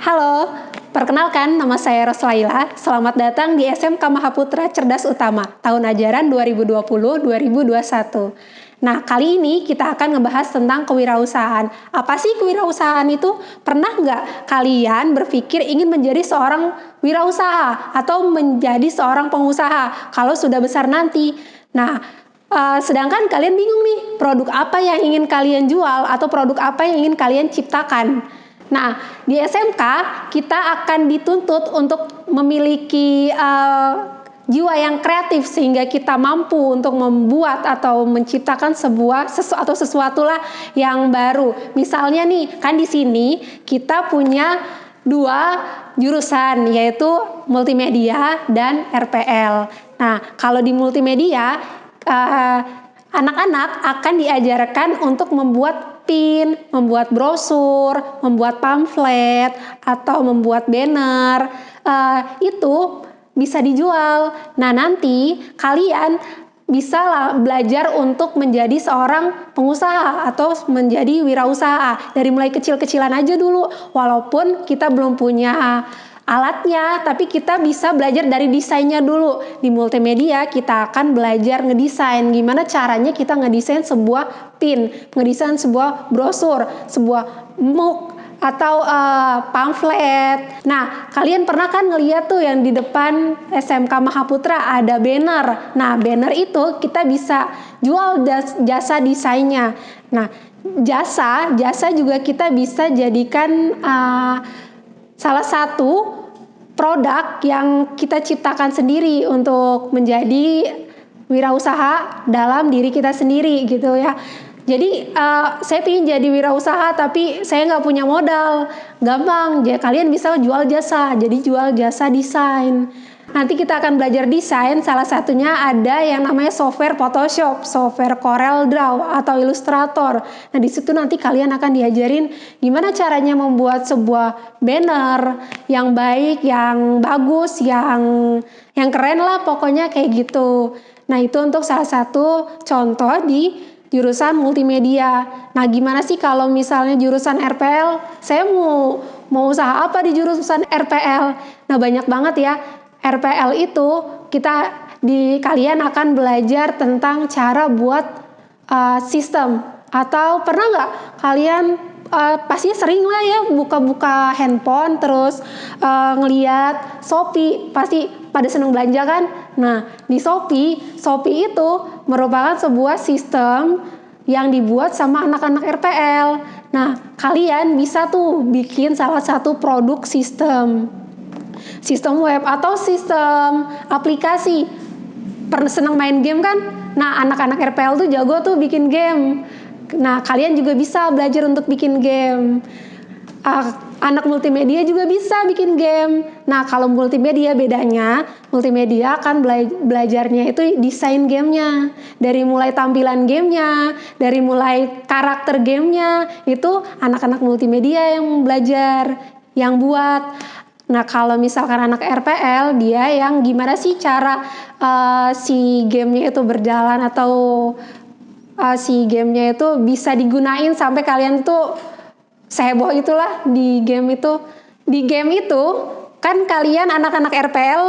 Halo, perkenalkan nama saya Roslaila. Selamat datang di SMK Mahaputra Cerdas Utama, tahun ajaran 2020-2021. Nah, kali ini kita akan ngebahas tentang kewirausahaan. Apa sih kewirausahaan itu? Pernah nggak kalian berpikir ingin menjadi seorang wirausaha atau menjadi seorang pengusaha kalau sudah besar nanti? Nah, sedangkan kalian bingung nih, produk apa yang ingin kalian jual atau produk apa yang ingin kalian ciptakan. Nah, di SMK kita akan dituntut untuk memiliki jiwa yang kreatif sehingga kita mampu untuk membuat atau menciptakan sesuatu lah yang baru. Misalnya nih, kan di sini kita punya dua jurusan yaitu multimedia dan RPL. Nah, kalau di multimedia anak-anak akan diajarkan untuk membuat pin, membuat brosur, membuat pamflet, atau membuat banner. Itu bisa dijual. Nah, nanti kalian bisa belajar untuk menjadi seorang pengusaha atau menjadi wirausaha. Dari mulai kecil-kecilan aja dulu. Walaupun kita belum punya alatnya, tapi kita bisa belajar dari desainnya dulu. Di multimedia kita akan belajar ngedesain, gimana caranya kita ngedesain sebuah pin, ngedesain sebuah brosur, sebuah mug atau pamflet. Nah, kalian pernah kan ngeliat tuh yang di depan SMK Mahaputra ada banner. Nah, banner itu kita bisa jual jasa desainnya. Nah, jasa juga kita bisa jadikan salah satu produk yang kita ciptakan sendiri untuk menjadi wirausaha dalam diri kita sendiri gitu ya. Jadi saya ingin jadi wirausaha tapi saya nggak punya modal. Gampang, kalian bisa jual jasa, jadi jual jasa desain. Nanti kita akan belajar desain, salah satunya ada yang namanya software Photoshop, software Corel Draw atau Illustrator. Nah, di situ nanti kalian akan diajarin gimana caranya membuat sebuah banner yang baik, yang bagus, yang keren lah pokoknya kayak gitu. Nah, itu untuk salah satu contoh di jurusan multimedia. Nah, gimana sih kalau misalnya jurusan RPL? Saya mau usaha apa di jurusan RPL? Nah, banyak banget ya. RPL itu kalian akan belajar tentang cara buat sistem. Atau pernah nggak kalian pasti sering lah ya buka-buka handphone terus ngeliat Shopee, pasti pada seneng belanja kan. Nah, di Shopee itu merupakan sebuah sistem yang dibuat sama anak-anak RPL. Nah, kalian bisa tuh bikin salah satu produk sistem web atau sistem aplikasi. Pernah senang main game kan? Nah, anak-anak RPL tuh jago tuh bikin game. Nah, kalian juga bisa belajar untuk bikin game. Anak multimedia juga bisa bikin game. Nah, kalau multimedia bedanya, multimedia akan belajarnya itu desain gamenya. Dari mulai tampilan gamenya, dari mulai karakter gamenya, itu anak-anak multimedia yang belajar, yang buat. Nah, kalau misalkan anak RPL, dia yang gimana sih cara si gamenya itu berjalan atau si gamenya itu bisa digunain sampai kalian tuh seheboh itulah di game itu. Di game itu kan kalian anak-anak RPL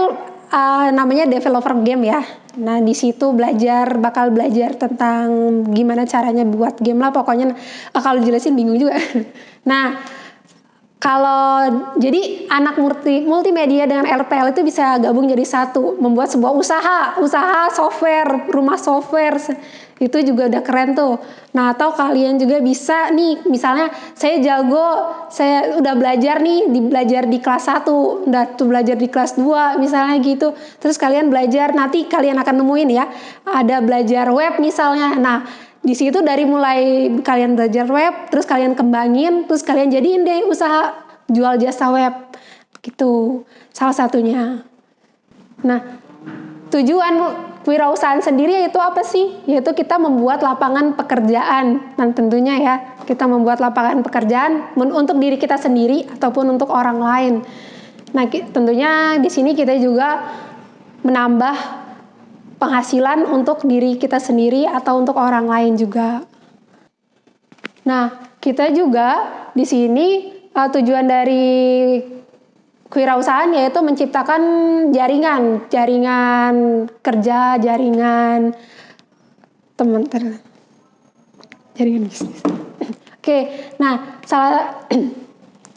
namanya developer game ya. Nah, di situ bakal belajar tentang gimana caranya buat game lah pokoknya. Kalau jelasin bingung juga. Nah, kalau jadi anak multimedia dengan RPL itu bisa gabung jadi satu, membuat sebuah usaha software, rumah software. Itu juga udah keren tuh. Nah, atau kalian juga bisa nih, misalnya saya udah belajar nih, belajar di kelas 1, udah tuh belajar di kelas 2 misalnya gitu. Terus kalian belajar, nanti kalian akan nemuin ya, ada belajar web misalnya. Nah, di situ dari mulai kalian belajar web, terus kalian kembangin, terus kalian jadiin deh usaha jual jasa web gitu, salah satunya. Nah, tujuan kewirausahaan sendiri itu apa sih? Yaitu kita membuat lapangan pekerjaan. Dan tentunya ya, kita membuat lapangan pekerjaan untuk diri kita sendiri ataupun untuk orang lain. Nah, tentunya di sini kita juga menambah penghasilan untuk diri kita sendiri atau untuk orang lain juga. Nah, kita juga di sini tujuan dari kewirausahaan yaitu menciptakan jaringan kerja, jaringan jaringan bisnis.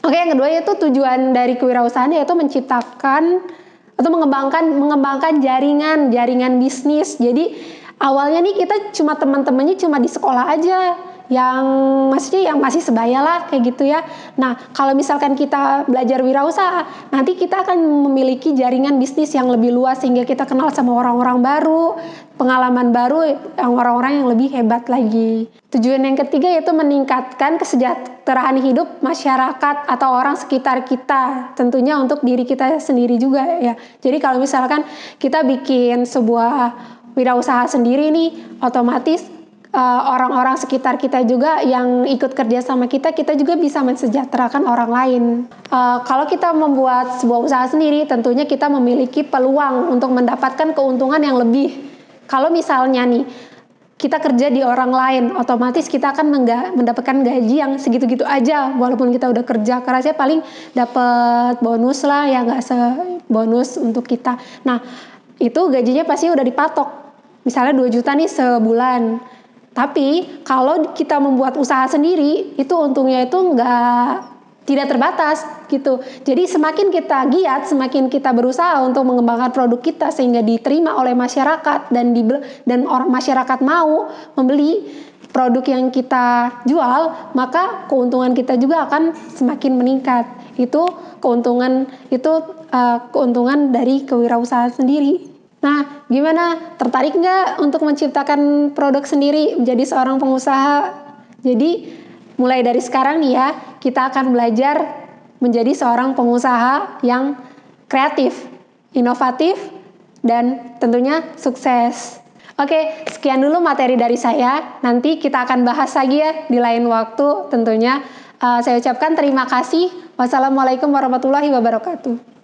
Yang kedua itu tujuan dari kewirausahaan yaitu menciptakan atau mengembangkan jaringan bisnis. Jadi awalnya nih kita cuma teman-temannya cuma di sekolah aja, yang masih sebaya lah kayak gitu ya. Nah, kalau misalkan kita belajar wirausaha, nanti kita akan memiliki jaringan bisnis yang lebih luas sehingga kita kenal sama orang-orang baru, pengalaman baru, orang-orang yang lebih hebat lagi. Tujuan yang ketiga yaitu meningkatkan kesejahteraan hidup masyarakat atau orang sekitar kita, tentunya untuk diri kita sendiri juga ya. Jadi kalau misalkan kita bikin sebuah wirausaha sendiri nih, otomatis orang-orang sekitar kita juga yang ikut kerja sama kita juga bisa mensejahterakan orang lain. Kalau kita membuat sebuah usaha sendiri, tentunya kita memiliki peluang untuk mendapatkan keuntungan yang lebih. Kalau misalnya nih, kita kerja di orang lain, otomatis kita akan mendapatkan gaji yang segitu-gitu aja, walaupun kita udah kerja kerasnya paling dapat bonus lah, ya nggak sebonus untuk kita. Nah, itu gajinya pasti udah dipatok. Misalnya 2 juta nih sebulan. Tapi kalau kita membuat usaha sendiri, itu untungnya itu tidak terbatas gitu. Jadi semakin kita giat, semakin kita berusaha untuk mengembangkan produk kita sehingga diterima oleh masyarakat dan orang masyarakat mau membeli produk yang kita jual, maka keuntungan kita juga akan semakin meningkat. Itu keuntungan dari kewirausahaan sendiri. Nah, gimana? Tertarik nggak untuk menciptakan produk sendiri, menjadi seorang pengusaha? Jadi, mulai dari sekarang nih ya, kita akan belajar menjadi seorang pengusaha yang kreatif, inovatif, dan tentunya sukses. Oke, sekian dulu materi dari saya. Nanti kita akan bahas lagi ya di lain waktu tentunya. Saya ucapkan terima kasih. Wassalamualaikum warahmatullahi wabarakatuh.